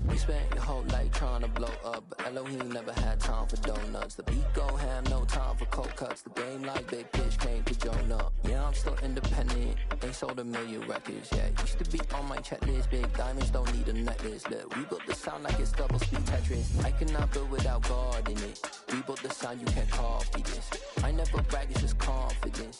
You spent your whole life trying to blow up, but Elohim never had time for donuts. The beat go ham, no time for cold cuts. The game like Big Fish came to Jonah. Yeah, I'm still independent, ain't sold a million records yet. Used to be on my checklist, big diamonds don't need a necklace. Look, we built the sound like it's double speed Tetris. I cannot build without God in it. We built the sound, you can't copy this. I never brag, it's just confidence.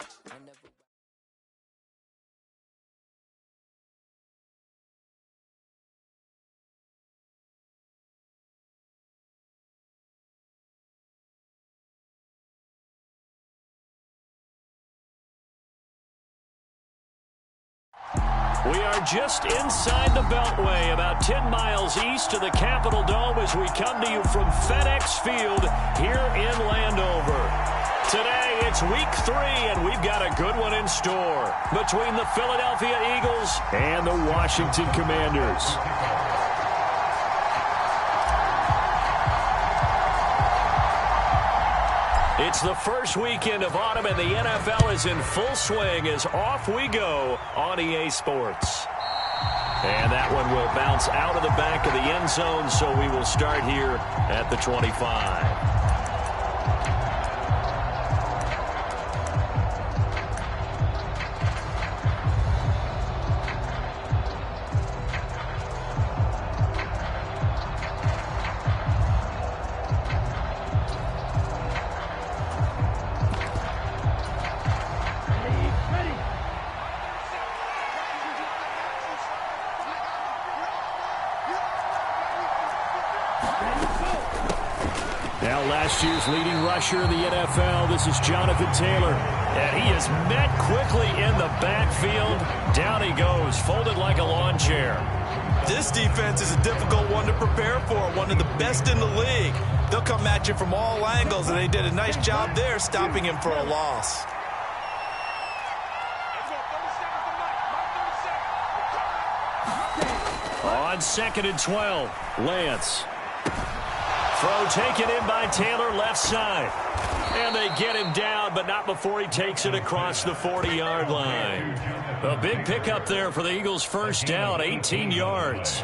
We are just inside the Beltway, about 10 miles east of the Capitol Dome as we come to you from FedEx Field here in Landover. Today, it's week 3, and we've got a good one in store between the Philadelphia Eagles and the Washington Commanders. It's the first weekend of autumn, and the NFL is in full swing as off we go on EA Sports. And that one will bounce out of the back of the end zone, so we will start here at the 25. Now last year's leading rusher in the NFL, this is Jonathan Taylor. And he is met quickly in the backfield. Down he goes, folded like a lawn chair. This defense is a difficult one to prepare for, one of the best in the league. They'll come at you from all angles, and they did a nice job there stopping him for a loss. On 2nd and 12, Lance. Throw taken in by Taylor, left side. And they get him down, but not before he takes it across the 40-yard line. A big pickup there for the Eagles' first down, 18 yards.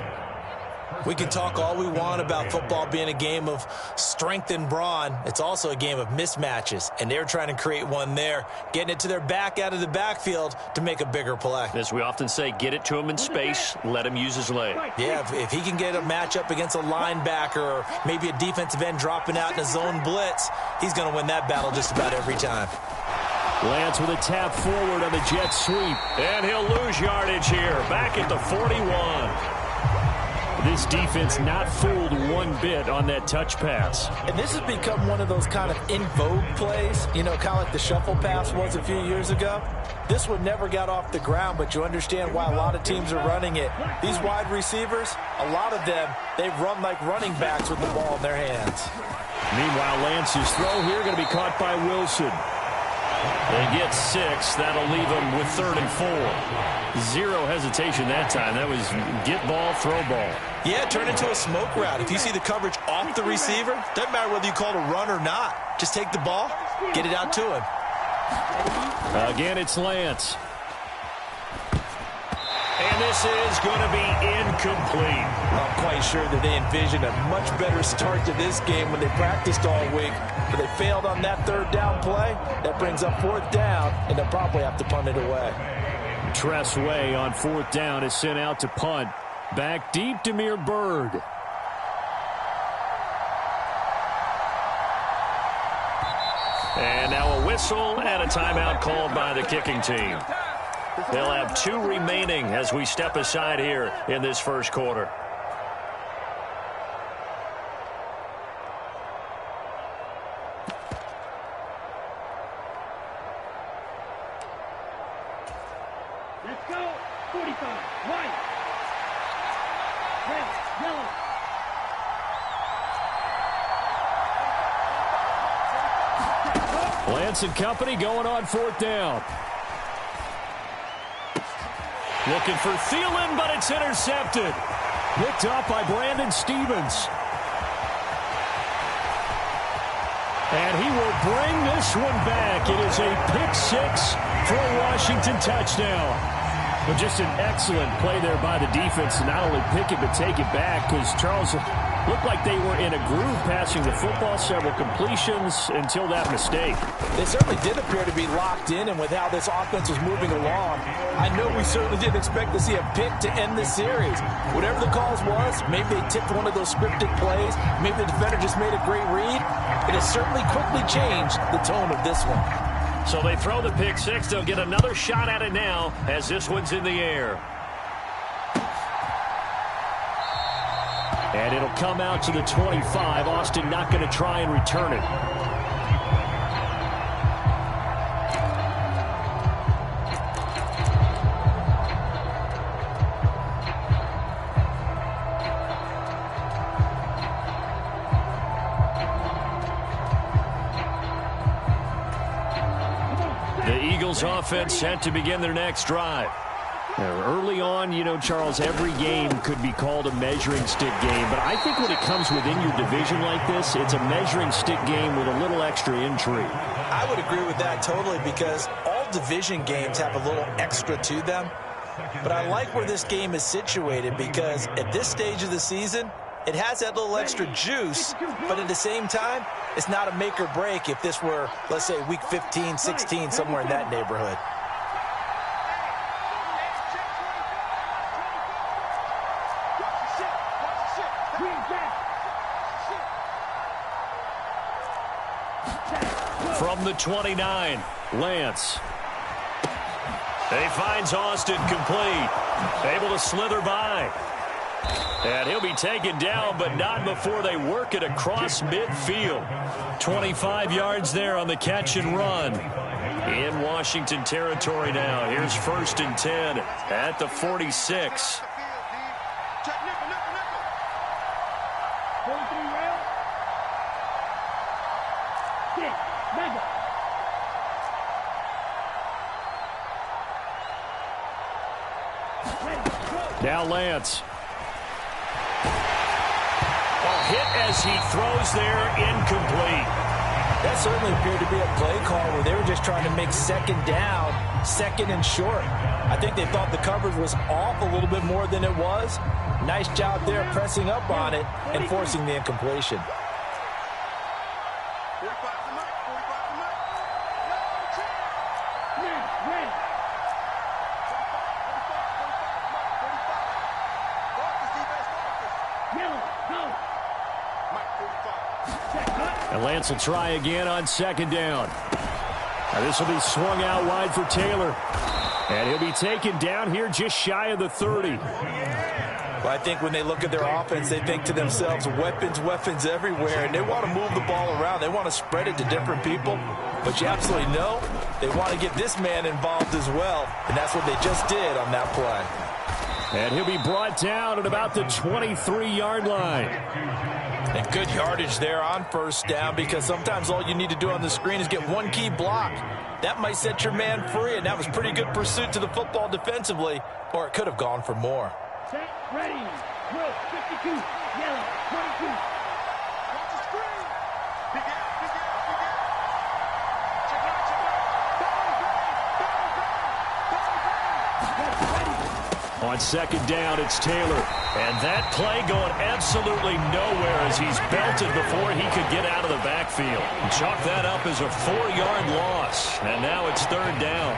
We can talk all we want about football being a game of strength and brawn. It's also a game of mismatches, and they're trying to create one there, getting it to their back out of the backfield to make a bigger play. As we often say, get it to him in space, let him use his leg. Yeah, if he can get a matchup against a linebacker or maybe a defensive end dropping out in a zone blitz, he's going to win that battle just about every time. Lance with a tap forward on the jet sweep, and he'll lose yardage here, back at the 41. This defense not fooled one bit on that touch pass. And this has become one of those kind of in vogue plays, you know, kind of like the shuffle pass was a few years ago. This one never got off the ground, but you understand why a lot of teams are running it. These wide receivers, a lot of them, they run like running backs with the ball in their hands. Meanwhile, Lance's throw here going to be caught by Wilson. They get 6. That'll leave them with 3rd and 4. Zero hesitation that time. That was get ball, throw ball. Yeah, turn into a smoke route. If you see the coverage off the receiver, doesn't matter whether you call it a run or not. Just take the ball, get it out to him. Again, it's Lance. And this is going to be incomplete. I'm quite sure that they envisioned a much better start to this game when they practiced all week. But they failed on that 3rd down play. That brings up 4th down, and they'll probably have to punt it away. Tress Way on 4th down is sent out to punt. Back deep, Damiere Byrd. And now a whistle and a timeout called by the kicking team. They'll have 2 remaining as we step aside here in this first quarter. Let's go. 45. White. Red. Yellow. Lance and company going on 4th down. Looking for Thielen, but it's intercepted. Picked up by Brandon Stevens. And he will bring this one back. It is a pick 6 for a Washington touchdown. But just an excellent play there by the defense to not only pick it but take it back, because Charles looked like they were in a groove passing the football, several completions until that mistake. They certainly did appear to be locked in, and with how this offense was moving along, I know we certainly didn't expect to see a pick to end the series. Whatever the cause was, maybe they tipped one of those scripted plays, maybe the defender just made a great read. It has certainly quickly changed the tone of this one. So they throw the pick six. They'll get another shot at it now as this one's in the air. And it'll come out to the 25. Austin not going to try and return it. The Eagles offense set to begin their next drive. Early on, you know, Charles, every game could be called a measuring stick game. But I think when it comes within your division like this, it's a measuring stick game with a little extra intrigue. I would agree with that totally, because all division games have a little extra to them. But I like where this game is situated, because at this stage of the season, it has that little extra juice, but at the same time, it's not a make or break if this were, let's say, week 15, 16, somewhere in that neighborhood. From the 29, Lance. He finds Austin complete. Able to slither by. And he'll be taken down, but not before they work it across midfield. 25 yards there on the catch and run. In Washington territory now. Here's 1st and 10 at the 46. Now Lance. Hit as he throws there, incomplete. That certainly appeared to be a play call where they were just trying to make second down, second and short. I think they thought the coverage was off a little bit more than it was. Nice job there pressing up on it and forcing the incompletion. And Lance will try again on 2nd down. Now this will be swung out wide for Taylor. And he'll be taken down here just shy of the 30. Well, I think when they look at their offense, they think to themselves, weapons, weapons everywhere. And they want to move the ball around. They want to spread it to different people. But you absolutely know they want to get this man involved as well. And that's what they just did on that play. And he'll be brought down at about the 23-yard line. And good yardage there on 1st down, because sometimes all you need to do on the screen is get one key block. That might set your man free, and that was pretty good pursuit to the football defensively, or it could have gone for more. Set, ready, blue, 52, yellow, 22. Watch the screen. Big out, big out, big out. Check it out, check it out. On 2nd down, it's Taylor. And that play going absolutely nowhere as he's belted before he could get out of the backfield. Chalk that up as a 4-yard loss. And now it's 3rd down.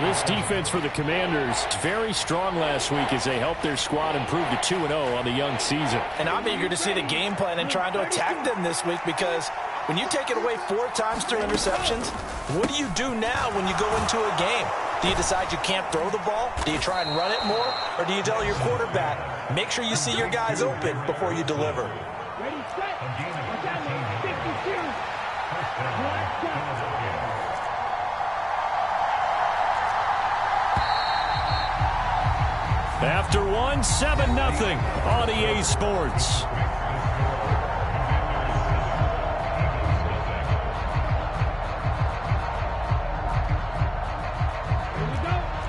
This defense for the Commanders, very strong last week as they helped their squad improve to 2-0 on the young season. And I'm eager to see the game plan and trying to attack them this week, because when you take it away 4 times through interceptions, what do you do now when you go into a game? Do you decide you can't throw the ball? Do you try and run it more? Or do you tell your quarterback, make sure you see your guys open before you deliver? Ready, set. Watch out, man. 52. Watch out. After one, 7-0 on EA Sports.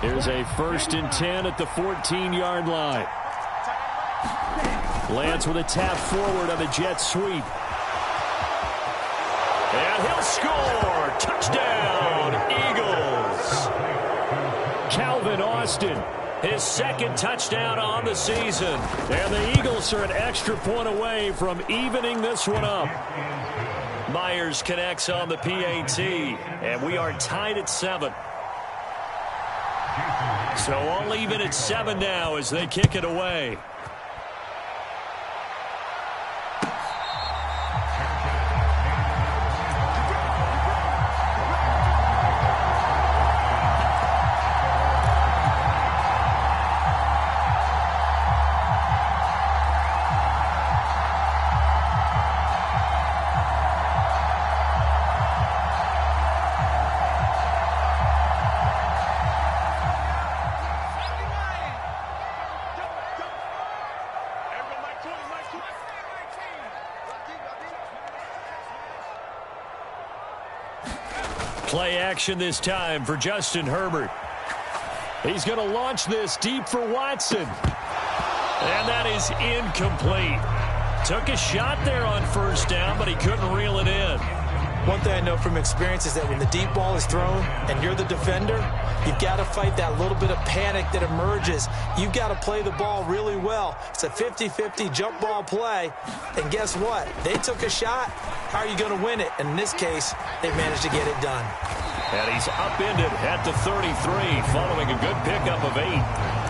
Here's a 1st and 10 at the 14-yard line. Lance with a tap forward on the jet sweep. And he'll score. Touchdown, Eagles. Calvin Austin his second touchdown on the season. And the Eagles are an extra point away from evening this one up. Myers connects on the PAT, and we are tied at 7. So all even at 7 now as they kick it away. Play action this time for Justin Herbert. He's going to launch this deep for Watson. And that is incomplete. Took a shot there on first down, but he couldn't reel it in. One thing I know from experience is that when the deep ball is thrown and you're the defender, you've got to fight that little bit of panic that emerges. You've got to play the ball really well. It's a 50-50 jump ball play. And guess what? They took a shot. How are you going to win it? And in this case, they managed to get it done. And he's upended at the 33 following a good pickup of 8.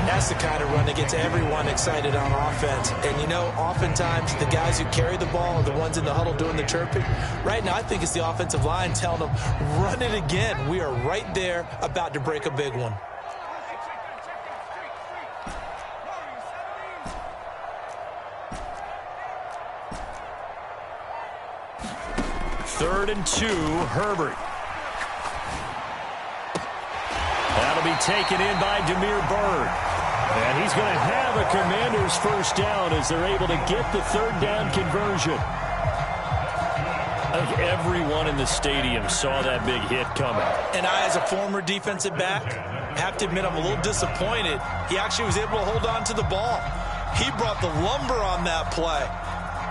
That's the kind of run that gets everyone excited on offense. And, you know, oftentimes the guys who carry the ball are the ones in the huddle doing the chirping. Right now, I think it's the offensive line telling them, run it again. We are right there about to break a big one. Third and 2, Herbert. That'll be taken in by Demir Bird. And he's going to have a Commanders first down as they're able to get the third down conversion. I think everyone in the stadium saw that big hit coming. And I, as a former defensive back, have to admit I'm a little disappointed. He actually was able to hold on to the ball. He brought the lumber on that play.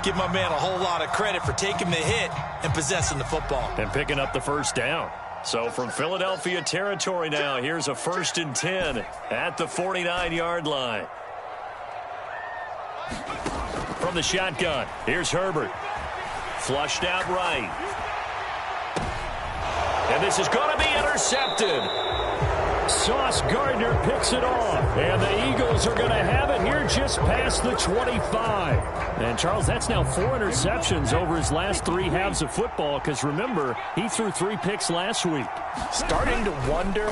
Give my man a whole lot of credit for taking the hit and possessing the football. And picking up the first down. So from Philadelphia territory now, here's a 1st and 10 at the 49-yard line. From the shotgun, here's Herbert. Flushed out right. And this is going to be intercepted. Sauce Gardner picks it off. And the Eagles are going to have it here just past the 25. And, Charles, that's now 4 interceptions over his last 3 halves of football because, remember, he threw 3 picks last week. Starting to wonder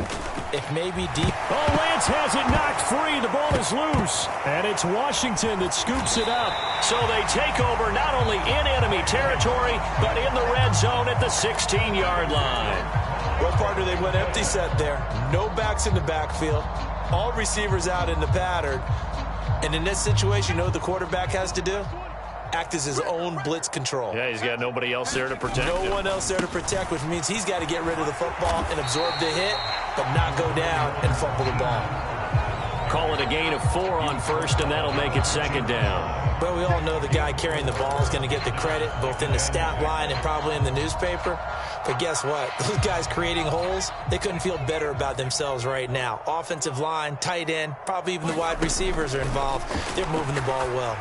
if maybe deep. Oh, Lance has it knocked free. The ball is loose. And it's Washington that scoops it up. So they take over not only in enemy territory, but in the red zone at the 16-yard line. Well, partner, they went empty set there. No backs in the backfield. All receivers out in the pattern. And in this situation, you know what the quarterback has to do? Act as his own blitz control. Yeah, he's got nobody else there to protect him. No one else there to protect, which means he's got to get rid of the football and absorb the hit, but not go down and fumble the ball. Call it a gain of 4 on first, and that'll make it 2nd down. Well, we all know the guy carrying the ball is going to get the credit, both in the stat line and probably in the newspaper. But guess what? Those guys creating holes, they couldn't feel better about themselves right now. Offensive line, tight end, probably even the wide receivers are involved. They're moving the ball well.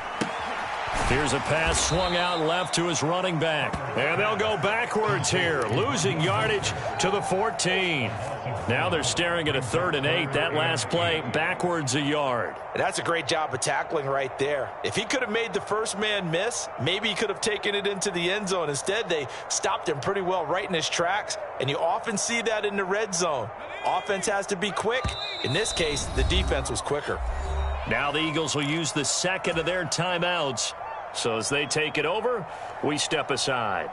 Here's a pass swung out left to his running back. And they'll go backwards here, losing yardage to the 14. Now they're staring at a 3rd and 8. That last play, backwards a yard. And that's a great job of tackling right there. If he could have made the first man miss, maybe he could have taken it into the end zone. Instead, they stopped him pretty well right in his tracks, and you often see that in the red zone. Offense has to be quick. In this case, the defense was quicker. Now the Eagles will use the second of their timeouts. So as they take it over, we step aside.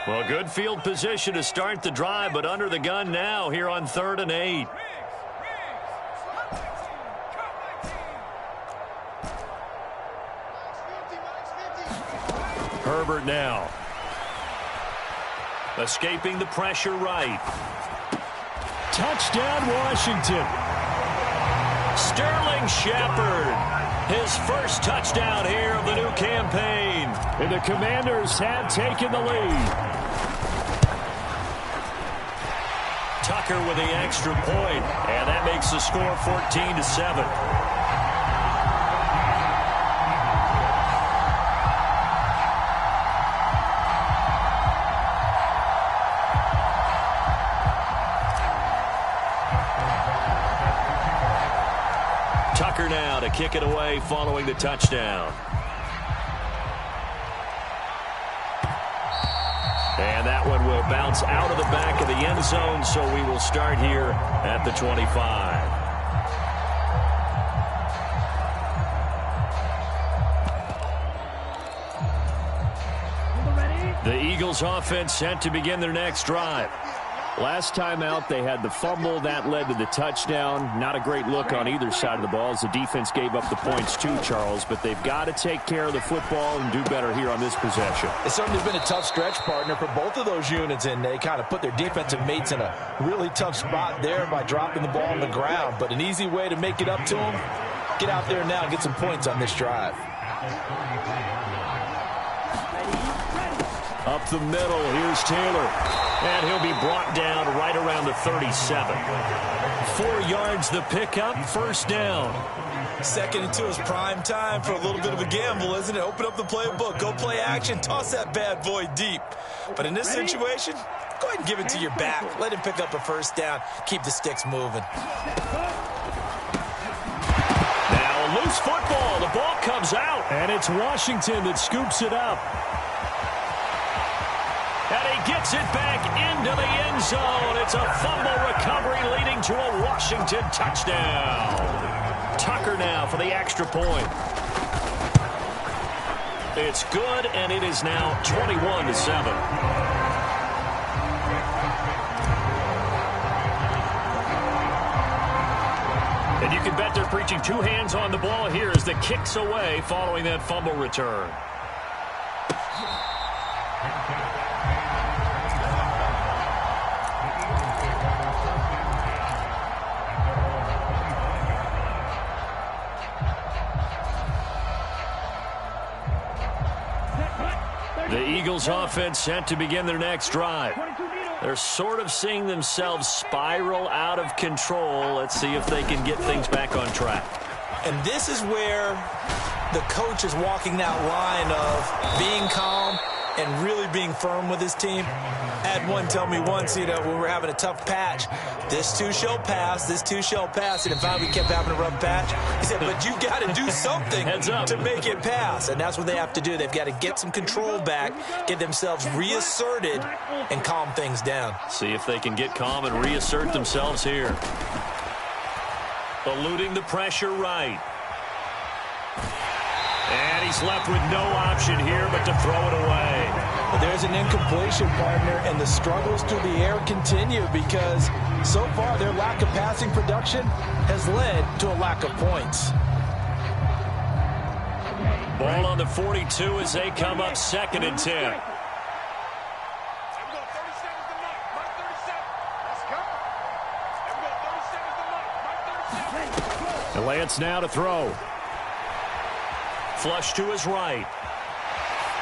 Well, good field position to start the drive, but under the gun now here on 3rd and 8. Herbert now. Escaping the pressure right. Touchdown, Washington. Sterling Shepard, his first touchdown here of the new campaign. And the Commanders have taken the lead. Tucker with the extra point, and that makes the score 14-7. Tucker now to kick it away following the touchdown. And that one will bounce out of the back of the end zone, so we will start here at the 25. The Eagles offense set to begin their next drive. Last time out, they had the fumble. That led to the touchdown. Not a great look on either side of the ball as the defense gave up the points too, Charles. But they've got to take care of the football and do better here on this possession. It's certainly been a tough stretch, partner, for both of those units, and they kind of put their defensive mates in a really tough spot there by dropping the ball on the ground. But an easy way to make it up to them, get out there now and get some points on this drive. Up the middle, here's Taylor. And he'll be brought down right around the 37. 4 yards the pickup, first down. 2nd and 2 is prime time for a little bit of a gamble, isn't it? Open up the playbook, go play action, toss that bad boy deep. But in this situation, go ahead and give it to your back. Let him pick up a first down, keep the sticks moving. Now a loose football, the ball comes out. And it's Washington that scoops it up. And he gets it back into the end zone. It's a fumble recovery leading to a Washington touchdown. Tucker now for the extra point. It's good, and it is now 21-7. And you can bet they're preaching 2 hands on the ball here as the kick's away following that fumble return. The Eagles offense set to begin their next drive. They're sort of seeing themselves spiral out of control. Let's see if they can get things back on track. And this is where the coach is walking that line of being calm and really being firm with his team. I had one tell me once, when we were having a tough patch, this too shall pass, this too shall pass. And finally we kept having a rough patch. He said, but you got to do something to make it pass. And that's what they have to do. They've got to get some control back, get themselves reasserted, and calm things down. See if they can get calm and reassert themselves here. Eluding the pressure right. And he's left with no option here but to throw it away. There's an incompletion, partner, and the struggles through the air continue because so far their lack of passing production has led to a lack of points. Ball on the 42 as they come up 2nd and 10. And Lance now to throw. Flush to his right.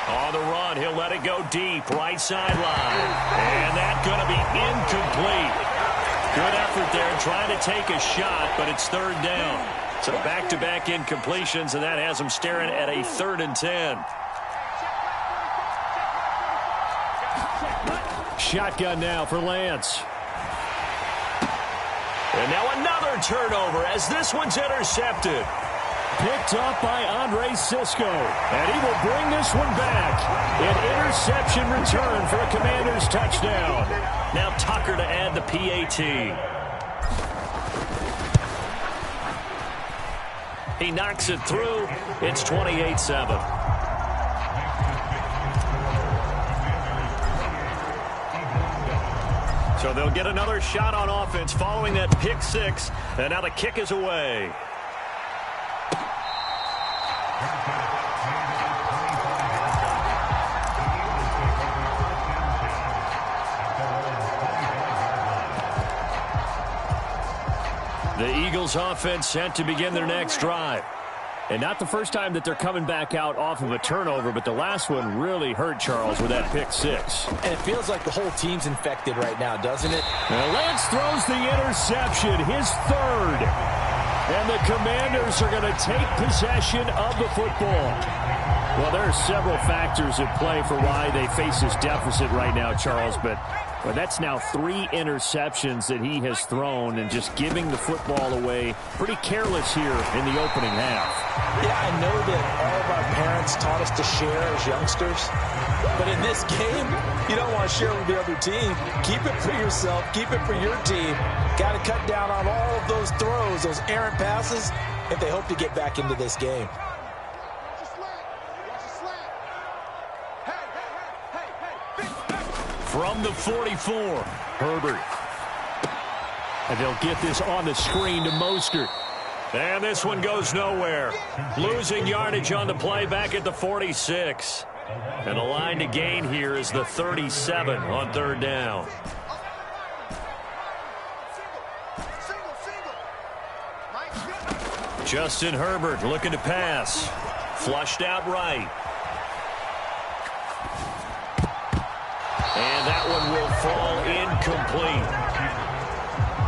On the run, he'll let it go deep, right sideline. And that's going to be incomplete. Good effort there, trying to take a shot, but it's 3rd down. So back-to-back incompletions, and that has them staring at a 3rd and 10. Shotgun now for Lance. And now another turnover as this one's intercepted. Picked up by Andre Sisco. And he will bring this one back. An interception return for a Commanders touchdown. Now Tucker to add the PAT. He knocks it through. It's 28-7. So they'll get another shot on offense following that pick 6. And now the kick is away. The Eagles offense set to begin their next drive. And not the first time that they're coming back out off of a turnover, but the last one really hurt Charles with that pick six. And it feels like the whole team's infected right now, doesn't it? And Lance throws the interception, his third. And the Commanders are going to take possession of the football. Well, there are several factors at play for why they face this deficit right now, Charles, but that's now 3 interceptions that he has thrown and just giving the football away pretty careless here in the opening half. Yeah, I know that all of our parents taught us to share as youngsters, but in this game, you don't want to share with the other team. Keep it for yourself. Keep it for your team. Got to cut down on all of those throws, those errant passes, if they hope to get back into this game. From the 44, Herbert. And they'll get this on the screen to Mostert. And this one goes nowhere. Losing yardage on the play back at the 46. And the line to gain here is the 37 on third down. Justin Herbert looking to pass. Flushed out right. And that one will fall incomplete.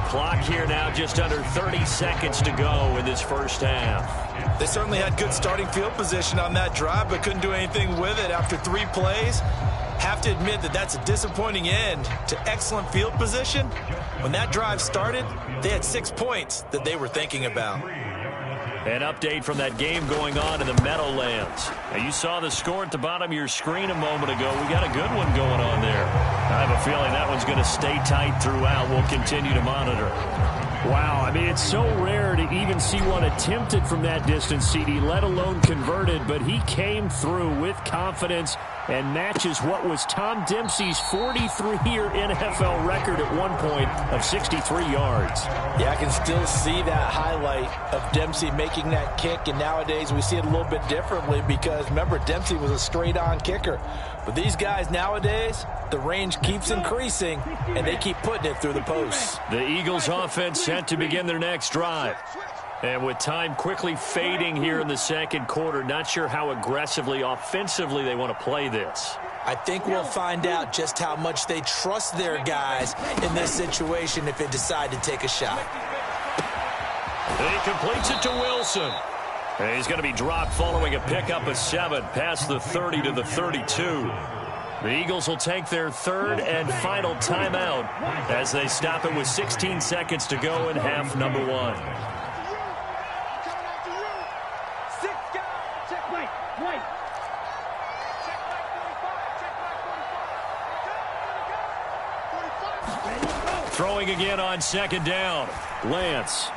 Clock here now just under 30 seconds to go in this first half. They certainly had good starting field position on that drive, but couldn't do anything with it after 3 plays. Have to admit that that's a disappointing end to excellent field position. When that drive started, they had 6 points that they were thinking about. An update from that game going on in the Meadowlands. Now, you saw the score at the bottom of your screen a moment ago. We got a good one going on there. I have a feeling that one's going to stay tight throughout. We'll continue to monitor. Wow, I mean, it's so rare to even see one attempted from that distance, CD, let alone converted, but he came through with confidence and matches what was Tom Dempsey's 43-year NFL record at one point of 63 yards. Yeah, I can still see that highlight of Dempsey making that kick, and nowadays we see it a little bit differently because, remember, Dempsey was a straight-on kicker. But these guys nowadays, the range keeps increasing, and they keep putting it through the posts. The Eagles offense set to begin their next drive. And with time quickly fading here in the second quarter, not sure how aggressively, offensively they want to play this. I think we'll find out just how much they trust their guys in this situation if they decide to take a shot. He completes it to Wilson. And he's going to be dropped following a pickup of 7 past the 30 to the 32. The Eagles will take their third and final timeout as they stop it with 16 seconds to go in half number 1. Throwing again on second down. Lance.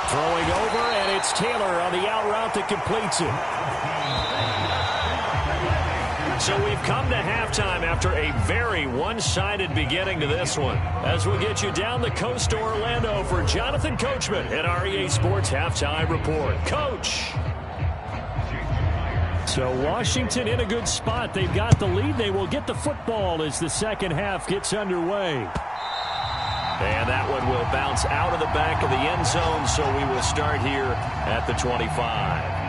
Throwing over, and it's Taylor on the out route that completes it. So we've come to halftime after a very one-sided beginning to this one. As we'll get you down the coast to Orlando for Jonathan Coachman at our EA Sports Halftime Report. Coach. So Washington in a good spot. They've got the lead. They will get the football as the second half gets underway. And that one will bounce out of the back of the end zone, so we will start here at the 25.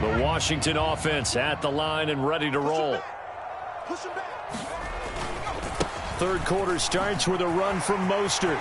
The Washington offense at the line and ready to roll. Third quarter starts with a run from Mostert.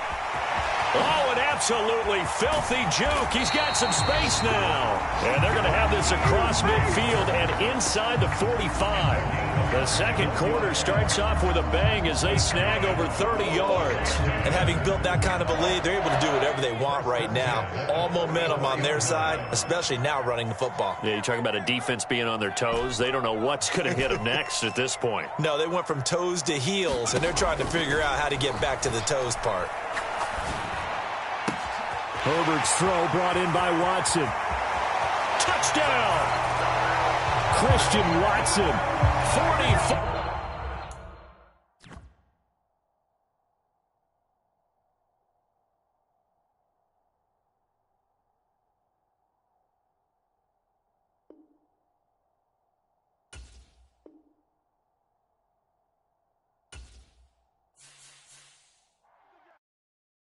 Oh, an absolutely filthy juke. He's got some space now. And they're going to have this across midfield and inside the 45. The second quarter starts off with a bang as they snag over 30 yards. And having built that kind of a lead, they're able to do whatever they want right now. All momentum on their side, especially now running the football. Yeah, you talk about a defense being on their toes. They don't know what's going to hit them next at this point. No, they went from toes to heels, and they're trying to figure out how to get back to the toes part. Herbert's throw brought in by Watson. Touchdown! Christian Watson, 44.